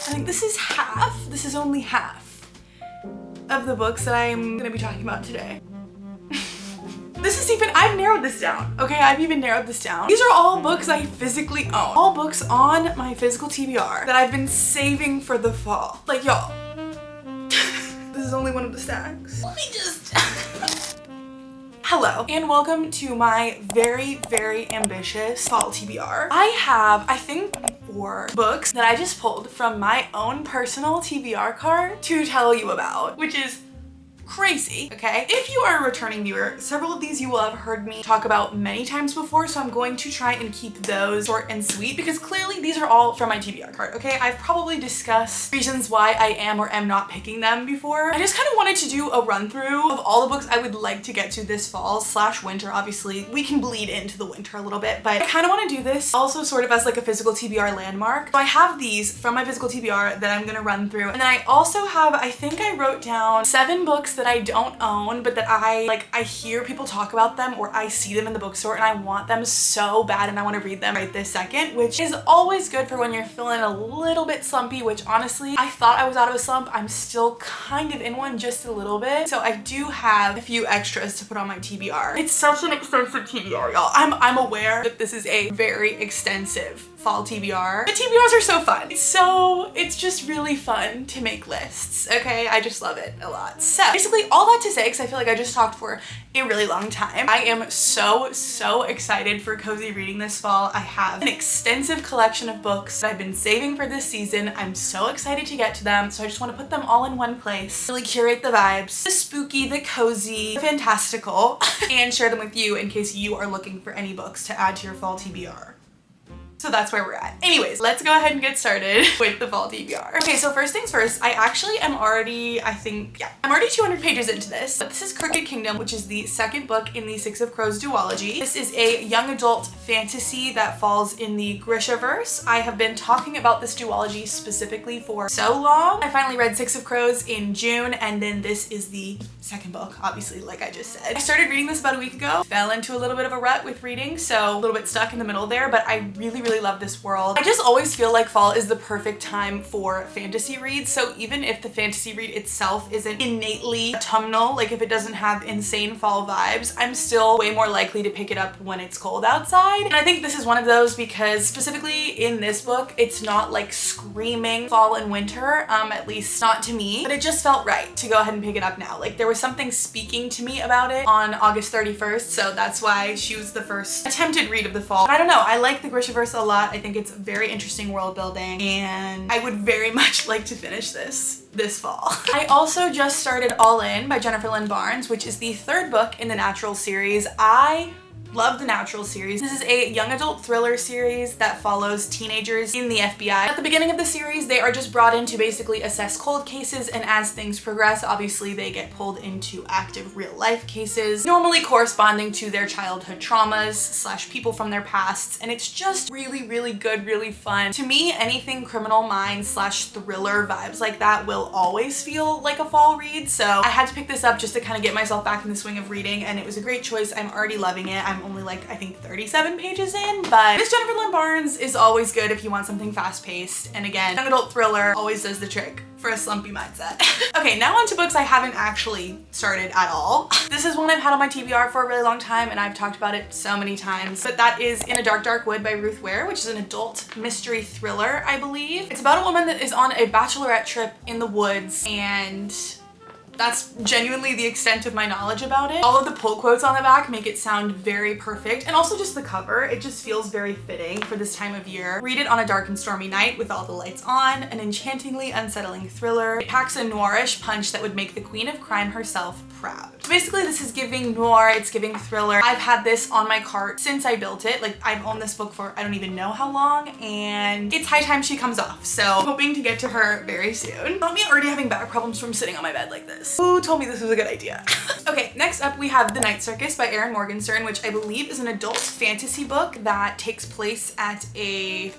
I think this is half. This is only half of the books that I'm gonna be talking about today. This is even, I've narrowed this down. Okay, I've even narrowed this down. These are all books I physically own. All books on my physical TBR that I've been saving for the fall. Like, y'all, this is only one of the stacks. Let me just... Hello, and welcome to my very, very ambitious fall TBR. I have, I think, 4 books that I just pulled from my own personal TBR card to tell you about, which is crazy, okay? If you are a returning viewer, several of these you will have heard me talk about many times before, so I'm going to try and keep those short and sweet because clearly these are all from my TBR card, okay? I've probably discussed reasons why I am or am not picking them before. I just kind of wanted to do a run through of all the books I would like to get to this fall / winter. Obviously, we can bleed into the winter a little bit, but I kind of want to do this also sort of as like a physical TBR landmark. So I have these from my physical TBR that I'm gonna run through, and then I also have, I think I wrote down 7 books that I don't own, but that I hear people talk about them or I see them in the bookstore and I want them so bad and I want to read them right this second, which is always good for when you're feeling a little bit slumpy, which honestly, I thought I was out of a slump. I'm still kind of in one just a little bit. So I do have a few extras to put on my TBR. It's such an extensive TBR, y'all. I'm aware that this is a very extensive fall TBR. But TBRs are so fun. It's just really fun to make lists, okay? I just love it a lot. So basically all that to say, because I feel like I just talked for a really long time, I am so excited for cozy reading this fall. I have an extensive collection of books that I've been saving for this season. I'm so excited to get to them, so I just want to put them all in one place, really curate the vibes, the spooky, the cozy, the fantastical, and share them with you in case you are looking for any books to add to your fall TBR. So that's where we're at. Anyways, let's go ahead and get started with the fall TBR. Okay, so first things first, I actually am already, I'm already 200 pages into this. But this is Crooked Kingdom, which is the second book in the Six of Crows duology. This is a young adult fantasy that falls in the Grishaverse. I have been talking about this duology specifically for so long. I finally read Six of Crows in June, and then this is the second book, obviously, like I just said. I started reading this about a week ago, fell into a little bit of a rut with reading, so a little bit stuck in the middle there, but I really love this world. I just always feel like fall is the perfect time for fantasy reads, so even if the fantasy read itself isn't innately autumnal, like if it doesn't have insane fall vibes, I'm still way more likely to pick it up when it's cold outside. And I think this is one of those because specifically in this book, it's not like screaming fall and winter, at least not to me, but it just felt right to go ahead and pick it up now. Like there was something speaking to me about it on August 31st, so that's why she was the first attempted read of the fall. But I don't know, I like the Grishaverse a lot. I think it's very interesting world building, and I would very much like to finish this fall. I also just started All In by Jennifer Lynn Barnes, which is the 3rd book in the Natural series. I love the Natural series. This is a young adult thriller series that follows teenagers in the FBI. At the beginning of the series, they are just brought in to basically assess cold cases, and as things progress, obviously they get pulled into active real life cases, normally corresponding to their childhood traumas / people from their pasts, and it's just really good, really fun. To me, anything Criminal Minds / thriller vibes like that will always feel like a fall read, so I had to pick this up just to kind of get myself back in the swing of reading, and it was a great choice. I'm already loving it. I'm only like, I think 37 pages in, but Miss Jennifer Lynn Barnes is always good if you want something fast-paced. And again, young adult thriller always does the trick for a slumpy mindset. Okay, now on to books I haven't actually started at all. This is one I've had on my TBR for a really long time, and I've talked about it so many times, but that is In a Dark Wood by Ruth Ware, which is an adult mystery thriller, I believe. It's about a woman that is on a bachelorette trip in the woods, and that's genuinely the extent of my knowledge about it. All of the pull quotes on the back make it sound very perfect, and also just the cover, it just feels very fitting for this time of year. Read it on a dark and stormy night with all the lights on, an enchantingly unsettling thriller. It packs a noirish punch that would make the queen of crime herself proud. So basically this is giving noir, it's giving thriller. I've had this on my cart since I built it. Like I've owned this book for I don't even know how long, and it's high time she comes off. So hoping to get to her very soon. Not me already having back problems from sitting on my bed like this. Who told me this was a good idea? Okay, next up we have The Night Circus by Erin Morgenstern, which I believe is an adult fantasy book that takes place at a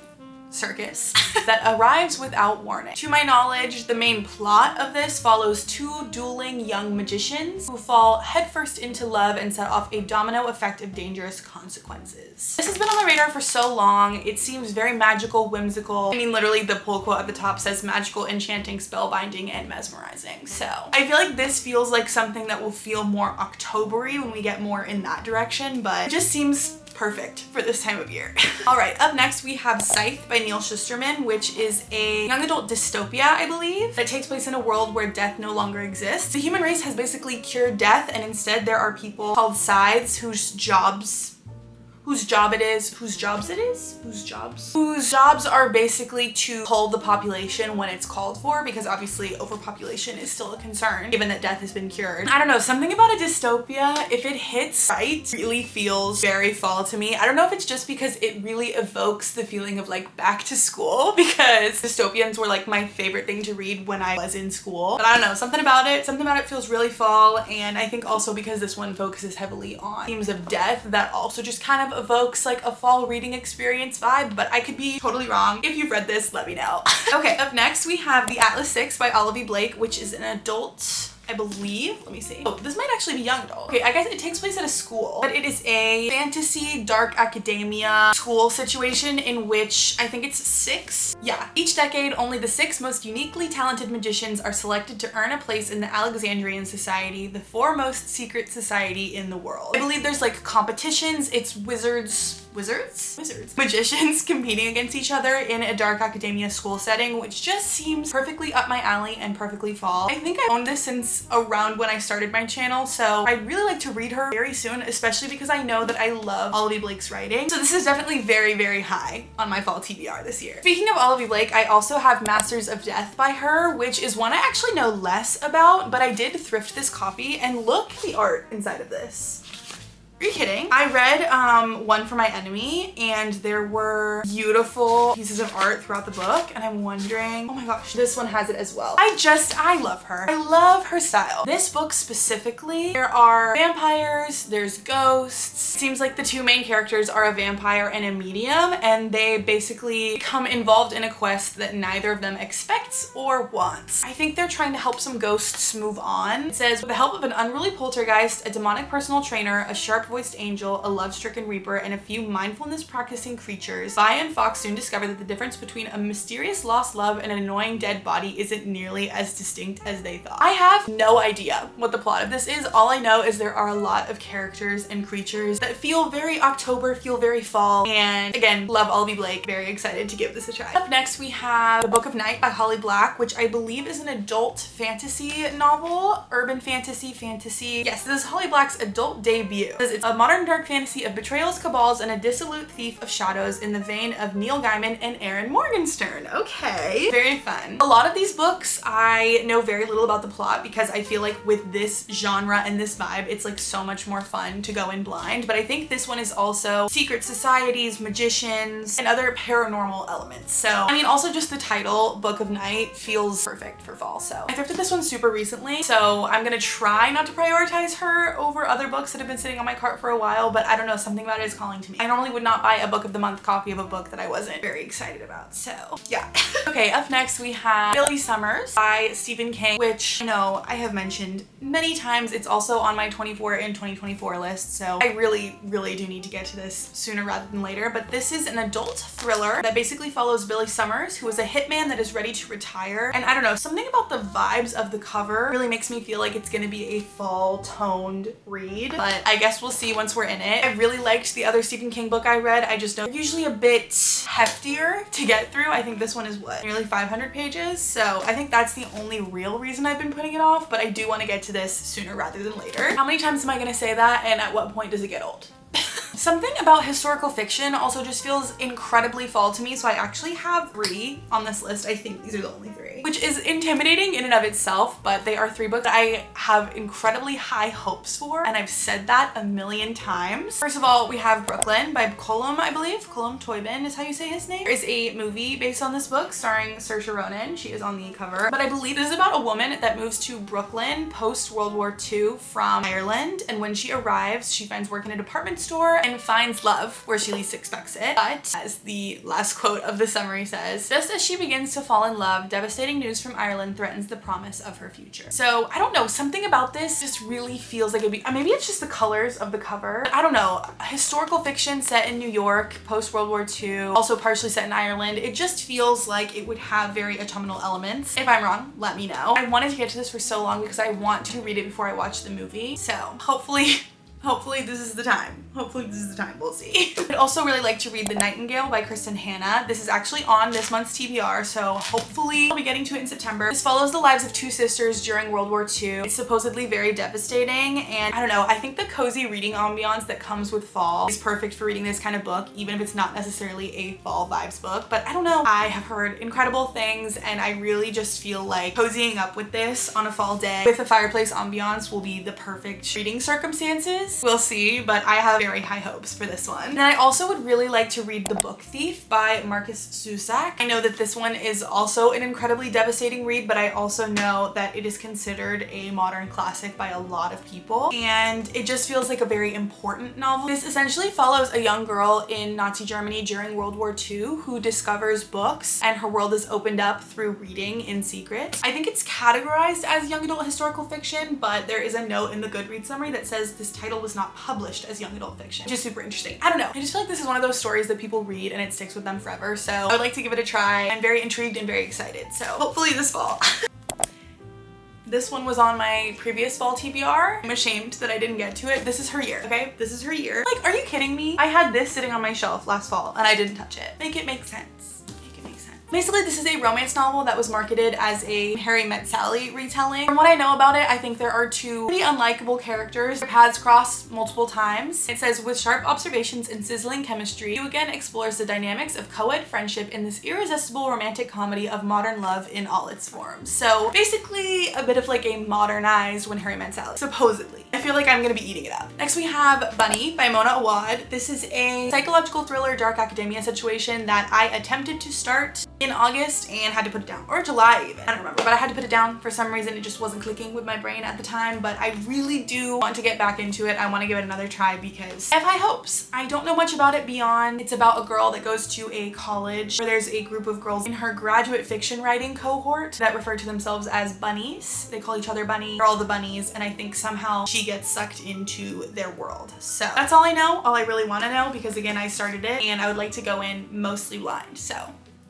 circus that arrives without warning. To my knowledge, the main plot of this follows two dueling young magicians who fall headfirst into love and set off a domino effect of dangerous consequences. This has been on my radar for so long. It seems very magical, whimsical. I mean, literally the pull quote at the top says magical, enchanting, spellbinding, and mesmerizing. So I feel like this feels like something that will feel more October-y when we get more in that direction, but it just seems perfect for this time of year. All right, up next we have Scythe by Neal Shusterman, which is a young adult dystopia, I believe, that takes place in a world where death no longer exists. The human race has basically cured death, and instead there are people called scythes whose jobs are basically to cull the population when it's called for, because obviously overpopulation is still a concern given that death has been cured. I don't know, something about a dystopia, if it hits right, really feels very fall to me. I don't know if it's just because it really evokes the feeling of like back to school, because dystopians were like my favorite thing to read when I was in school. But I don't know, something about it feels really fall, and I think also because this one focuses heavily on themes of death, that also just kind of evokes like a fall reading experience vibe, but I could be totally wrong. If you've read this, let me know. Okay, up next we have The Atlas 6 by Olivie Blake, which is an adult, I believe. Let me see. Oh, this might actually be young adult. Okay, I guess it takes place at a school, but it is a fantasy dark academia school situation in which I think it's 6. Yeah, each decade only the 6 most uniquely talented magicians are selected to earn a place in the Alexandrian Society, the foremost secret society in the world. I believe there's like competitions. It's magicians competing against each other in a dark academia school setting, which just seems perfectly up my alley and perfectly fall. I think I owned this since around when I started my channel, so I'd really like to read her very soon, especially because I know that I love Olivie Blake's writing. So this is definitely very, very high on my fall TBR this year. Speaking of Olivie Blake, I also have Masters of Death by her, which is one I actually know less about, but I did thrift this copy, and look at the art inside of this. Are you kidding? I read One for My Enemy, and there were beautiful pieces of art throughout the book, and I'm wondering, oh my gosh, this one has it as well. I love her. I love her style. This book specifically, there are vampires, there's ghosts. Seems like the two main characters are a vampire and a medium, and they basically become involved in a quest that neither of them expects or wants. I think they're trying to help some ghosts move on. It says, with the help of an unruly poltergeist, a demonic personal trainer, a sharp-voiced angel, a love-stricken reaper, and a few mindfulness-practicing creatures, Vi and Fox soon discover that the difference between a mysterious lost love and an annoying dead body isn't nearly as distinct as they thought. I have no idea what the plot of this is. All I know is there are a lot of characters and creatures that feel very October, feel very fall, and again, love Olivie Blake. Very excited to give this a try. Up next, we have The Book of Night by Holly Black, which I believe is an adult fantasy novel, urban fantasy. Yes, this is Holly Black's adult debut. It's a modern dark fantasy of betrayals, cabals, and a dissolute thief of shadows in the vein of Neil Gaiman and Erin Morgenstern. Okay, very fun. A lot of these books, I know very little about the plot because I feel like with this genre and this vibe, it's like so much more fun to go in blind. But I think this one is also secret societies, magicians, and other paranormal elements. So, I mean, also just the title, Book of Night, feels perfect for fall. So I thrifted this one super recently, so I'm gonna try not to prioritize her over other books that have been sitting on my cart for a while, but I don't know, something about it is calling to me. I normally would not buy a book of the month copy of a book that I wasn't very excited about, so yeah. Okay, up next we have Billy Summers by Stephen King, which I know I have mentioned many times. It's also on my 24 and 2024 list, so I really do need to get to this sooner rather than later. But this is an adult thriller that basically follows Billy Summers, who is a hitman that is ready to retire. And I don't know, something about the vibes of the cover really makes me feel like it's gonna be a fall toned read, but I guess we'll see once we're in it. I really liked the other Stephen King book I read. I just know they're usually a bit heftier to get through. I think this one is what, nearly 500 pages? So I think that's the only real reason I've been putting it off, but I do want to get to this sooner rather than later. How many times am I gonna say that, and at what point does it get old? Something about historical fiction also just feels incredibly fall to me, so I actually have 3 on this list. I think these are the only 3. which is intimidating in and of itself, but they are 3 books that I have incredibly high hopes for, and I've said that a million times. First of all, we have Brooklyn by Colm, I believe. Colm Toibin is how you say his name. There is a movie based on this book starring Saoirse Ronan. She is on the cover, but I believe this is about a woman that moves to Brooklyn post World War II from Ireland, and when she arrives, she finds work in a department store and finds love where she least expects it. But as the last quote of the summary says, just as she begins to fall in love, devastating news from Ireland threatens the promise of her future. So I don't know, something about this just really feels like it'd be, maybe it's just the colors of the cover. I don't know, historical fiction set in New York post World War II, also partially set in Ireland. It just feels like it would have very autumnal elements. If I'm wrong, let me know. I wanted to get to this for so long because I want to read it before I watch the movie. So hopefully this is the time. Hopefully this is the time, we'll see. I'd also really like to read The Nightingale by Kristin. This is actually on this month's TBR, so hopefully I'll be getting to it in September. This follows the lives of 2 sisters during World War II. It's supposedly very devastating, and I don't know, I think the cozy reading ambiance that comes with fall is perfect for reading this kind of book, even if it's not necessarily a fall vibes book. But I don't know, I have heard incredible things, and I really just feel like cozying up with this on a fall day with a fireplace ambiance will be the perfect reading circumstances. We'll see, but I have very high hopes for this one. And I also would really like to read The Book Thief by Markus Zusak. I know that this one is also an incredibly devastating read, but I also know that it is considered a modern classic by a lot of people, and it just feels like a very important novel. This essentially follows a young girl in Nazi Germany during World War II who discovers books, and her world is opened up through reading in secret. I think it's categorized as young adult historical fiction, but there is a note in the Goodreads summary that says this title was not published as young adult fiction, which is super interesting. I don't know, I just feel like this is one of those stories that people read and it sticks with them forever, so I would like to give it a try. I'm very intrigued and very excited, so hopefully this fall. This one was on my previous fall TBR. I'm ashamed that I didn't get to it. This is her year, okay? This is her year. Like, are you kidding me? I had this sitting on my shelf last fall and I didn't touch it. Make it make sense. Basically, this is a romance novel that was marketed as a Harry Met Sally retelling. From what I know about it, I think there are 2 pretty unlikable characters. Their paths cross multiple times. It says, with sharp observations and sizzling chemistry, you again explores the dynamics of co-ed friendship in this irresistible romantic comedy of modern love in all its forms. So basically a bit of like a modernized When Harry Met Sally, supposedly. I feel like I'm gonna be eating it up. Next we have Bunny by Mona Awad. This is a psychological thriller dark academia situation that I attempted to start in August and had to put it down, or July even, I don't remember, but I had to put it down for some reason. It just wasn't clicking with my brain at the time, but I really do want to get back into it. I want to give it another try because I have high hopes. I don't know much about it beyond it's about a girl that goes to a college where there's a group of girls in her graduate fiction writing cohort that refer to themselves as bunnies. They call each other bunny. They're all the bunnies, and I think somehow she gets sucked into their world. So that's all I know, all I really want to know, because again, I started it and I would like to go in mostly blind, so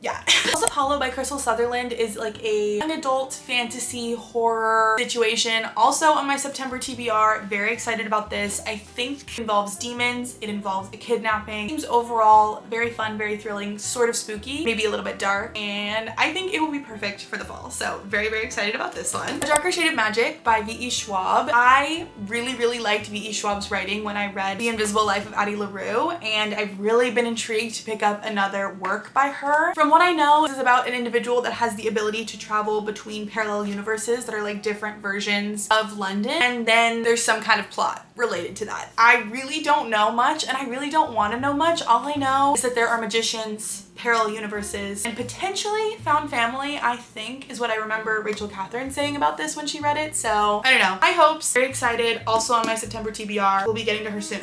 yeah. Also, Hollow by Krystal Sutherland is like a young adult fantasy horror situation. Also on my September TBR. Very excited about this. I think it involves demons. It involves a kidnapping. Seems overall very fun, very thrilling, sort of spooky, maybe a little bit dark, and I think it will be perfect for the fall. So very, very excited about this one. A Darker Shade of Magic by V.E. Schwab. I really liked V.E. Schwab's writing when I read The Invisible Life of Addie LaRue, and I've really been intrigued to pick up another work by her. From what I know, this is about an individual that has the ability to travel between parallel universes that are like different versions of London, and then there's some kind of plot related to that. I really don't know much, and I really don't want to know much. All I know is that there are magicians, parallel universes, and potentially found family, I think, is what I remember Rachel Catherine saying about this when she read it. So I don't know. High hopes, very excited. Also on my September TBR. We'll be getting to her soon.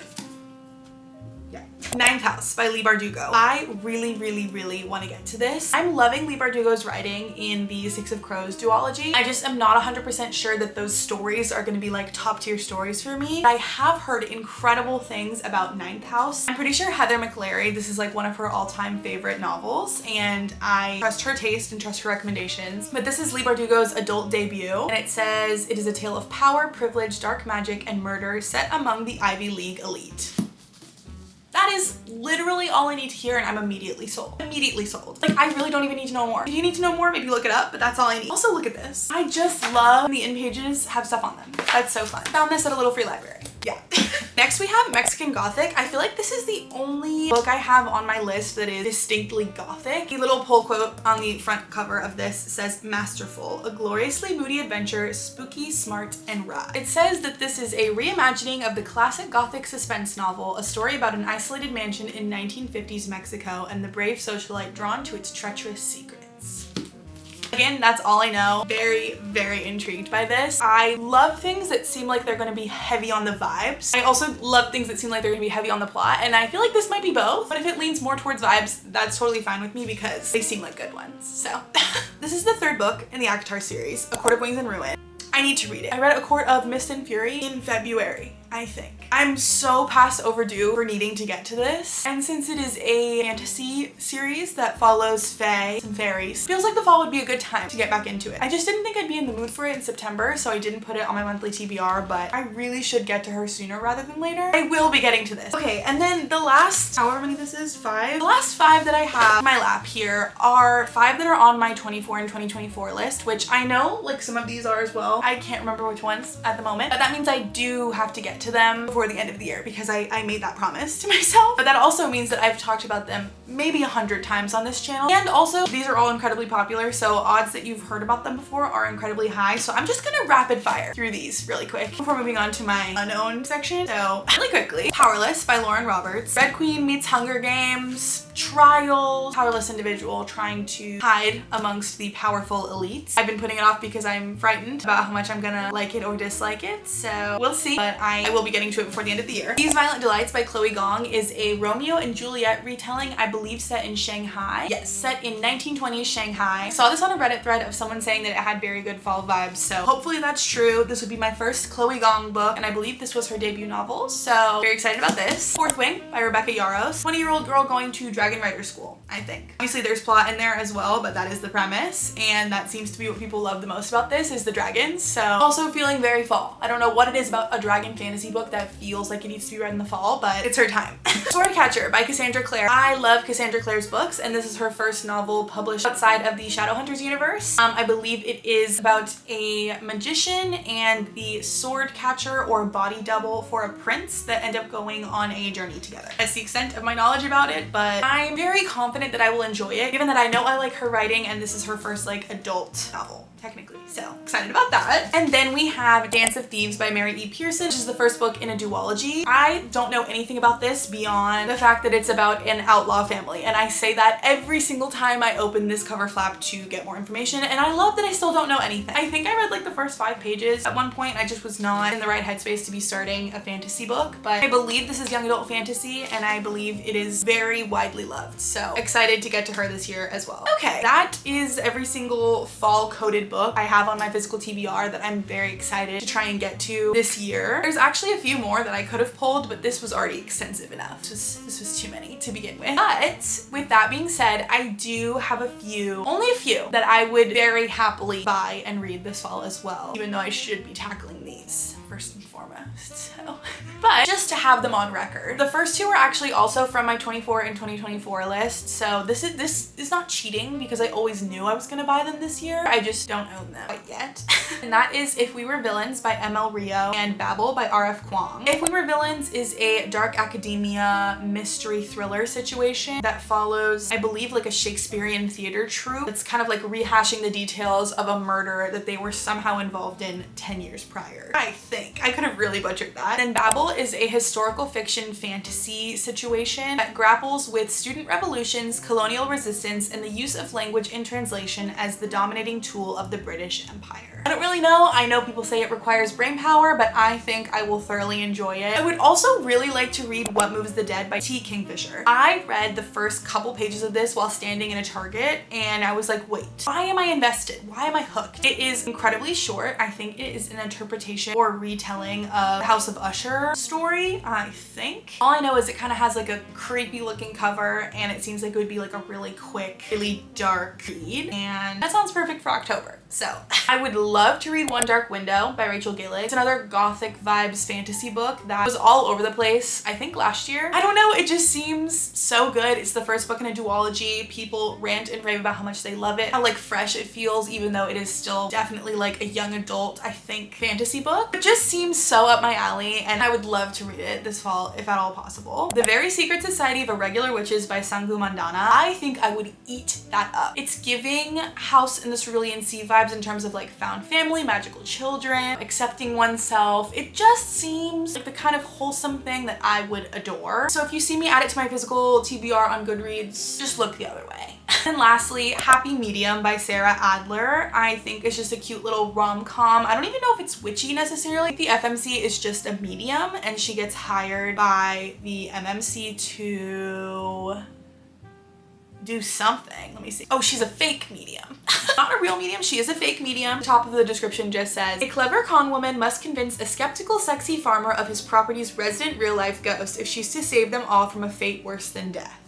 Ninth House by Leigh Bardugo. I really want to get to this. I'm loving Leigh Bardugo's writing in the Six of Crows duology. I just am not 100% sure that those stories are going to be like top tier stories for me. But I have heard incredible things about Ninth House. I'm pretty sure Heather McLary, this is like one of her all-time favorite novels, and I trust her taste and trust her recommendations. But this is Leigh Bardugo's adult debut, and it says it is a tale of power, privilege, dark magic, and murder set among the Ivy League elite. That is literally all I need to hear, and I'm immediately sold. Immediately sold. Like, I really don't even need to know more. If you need to know more, maybe look it up, but that's all I need. Also, look at this. I just love when the in pages have stuff on them. That's so fun. Found this at a little free library. Yeah. Next we have Mexican Gothic. I feel like this is the only book I have on my list that is distinctly Gothic. The little pull quote on the front cover of this says, "Masterful, a gloriously moody adventure, spooky, smart, and wry." It says that this is a reimagining of the classic Gothic suspense novel, a story about an isolated mansion in 1950s Mexico and the brave socialite drawn to its treacherous secrets. Again, that's all I know. Very, very intrigued by this. I love things that seem like they're gonna be heavy on the vibes. I also love things that seem like they're gonna be heavy on the plot, and I feel like this might be both, but if it leans more towards vibes, that's totally fine with me because they seem like good ones. So, this is the third book in the ACOTAR series, A Court of Wings and Ruin. I need to read it. I read A Court of Mist and Fury in February, I think. I'm so past overdue for needing to get to this. And since it is a fantasy series that follows fae and fairies, feels like the fall would be a good time to get back into it. I just didn't think I'd be in the mood for it in September, so I didn't put it on my monthly TBR, but I really should get to her sooner rather than later. I will be getting to this. Okay, and then the last, however many this is, 5? The last 5 that I have on my lap here are 5 that are on my 24 and 2024 list, which I know like some of these are as well. I can't remember which ones at the moment, but that means I do have to get to them before the end of the year because I made that promise to myself. But that also means that I've talked about them maybe 100 times on this channel. And also these are all incredibly popular, so odds that you've heard about them before are incredibly high. So I'm just gonna rapid fire through these really quick before moving on to my unknown section. So really quickly, Powerless by Lauren Roberts. Red Queen meets Hunger Games. Trials, powerless individual trying to hide amongst the powerful elites. I've been putting it off because I'm frightened about how much I'm gonna like it or dislike it, so we'll see, but I will be getting to it before the end of the year. These Violent Delights by Chloe Gong is a Romeo and Juliet retelling, I believe set in Shanghai. Yes, set in 1920s Shanghai. I saw this on a Reddit thread of someone saying that it had very good fall vibes, so hopefully that's true. This would be my first Chloe Gong book, and I believe this was her debut novel, so very excited about this. Fourth Wing by Rebecca Yarros. 20-year-old girl going to Dragon Rider school, I think. Obviously there's plot in there as well, but that is the premise, and that seems to be what people love the most about this is the dragons, so also feeling very fall. I don't know what it is about a dragon fantasy book that feels like it needs to be read in the fall, but it's her time. Swordcatcher by Cassandra Clare. I love Cassandra Clare's books, and this is her first novel published outside of the Shadowhunters universe. I believe it is about a magician and the sword catcher or body double for a prince that end up going on a journey together. That's the extent of my knowledge about it, but I'm very confident that I will enjoy it, given that I know I like her writing and this is her first like adult novel, technically. So excited about that. And then we have Dance of Thieves by Mary E. Pearson, which is the first book in a duology. I don't know anything about this beyond the fact that it's about an outlaw family, and I say that every single time I open this cover flap to get more information, and I love that I still don't know anything. I think I read like the first 5 pages at one point. I just was not in the right headspace to be starting a fantasy book, but I believe this is young adult fantasy, and I believe it is very widely loved. So excited to get to her this year as well. Okay, that is every single fall coded book I have on my physical TBR that I'm very excited to try and get to this year. There's actually a few more that I could have pulled, but this was already extensive enough. This was too many to begin with. But with that being said, I do have only a few that I would very happily buy and read this fall as well, even though I should be tackling these first and foremost, so. But just to have them on record. The first 2 are actually also from my 24 and 2024 list, so this is not cheating because I always knew I was gonna buy them this year. I just don't own them quite yet. And that is If We Were Villains by ML Rio and Babel by RF Kwong. If We Were Villains is a dark academia mystery thriller situation that follows, I believe, like a Shakespearean theater troupe. It's kind of like rehashing the details of a murder that they were somehow involved in 10 years prior. I think. I could have really butchered that. And Babel is a historical fiction fantasy situation that grapples with student revolutions, colonial resistance, and the use of language in translation as the dominating tool of the British Empire. I don't really know. I know people say it requires brain power, but I think I will thoroughly enjoy it. I would also really like to read What Moves the Dead by T. Kingfisher. I read the first couple pages of this while standing in a Target, and I was like, wait, why am I invested? Why am I hooked? It is incredibly short. I think it is an interpretation or retelling of the House of Usher story, I think. All I know is it kind of has like a creepy looking cover, and it seems like it would be like a really quick, really dark read, and that sounds perfect for October. So I would love to read One Dark Window by Rachel Gillig. It's another gothic vibes fantasy book that was all over the place, I think last year. I don't know, it just seems so good. It's the first book in a duology. People rant and rave about how much they love it, how like fresh it feels, even though it is still definitely like a young adult, I think, fantasy book. book. It just seems so up my alley and I would love to read it this fall if at all possible. The Very Secret Society of Irregular Witches by Sangu Mandana. I think I would eat that up. It's giving House in the Cerulean Sea vibes in terms of like found family, magical children, accepting oneself. It just seems like the kind of wholesome thing that I would adore. So if you see me add it to my physical TBR on Goodreads, just look the other way. And lastly, Happy Medium by Sarah Adler. I think it's just a cute little rom-com. I don't even know if it's witchy necessarily. The FMC is just a medium and she gets hired by the MMC to do something. Let me see. Oh, she's a fake medium. Not a real medium, she is a fake medium. The top of the description just says, a clever con woman must convince a skeptical sexy farmer of his property's resident real-life ghost if she's to save them all from a fate worse than death.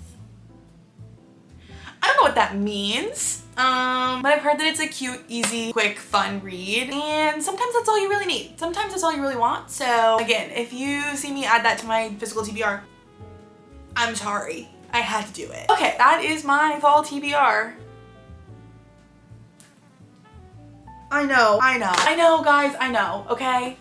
I don't know what that means, but I've heard that it's a cute, easy, quick, fun read, and sometimes that's all you really need. Sometimes that's all you really want. So again, if you see me add that to my physical TBR, I'm sorry. I had to do it. Okay, that is my fall TBR. I know, guys, I know, okay?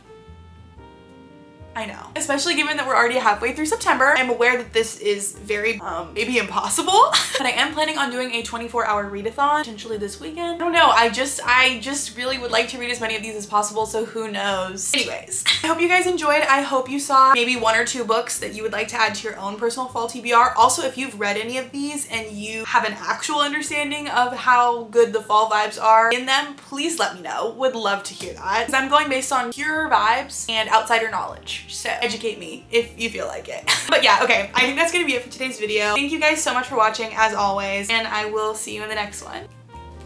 I know. Especially given that we're already halfway through September. I'm aware that this is very, maybe impossible. But I am planning on doing a 24-hour readathon, potentially this weekend. I don't know, I just really would like to read as many of these as possible, so who knows. Anyways, I hope you guys enjoyed. I hope you saw maybe 1 or 2 books that you would like to add to your own personal fall TBR. Also, if you've read any of these and you have an actual understanding of how good the fall vibes are in them, please let me know. Would love to hear that. Because I'm going based on pure vibes and outsider knowledge. So educate me if you feel like it. But yeah, okay, I think that's gonna be it for today's video. Thank you guys so much for watching as always, and I will see you in the next one.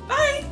Bye!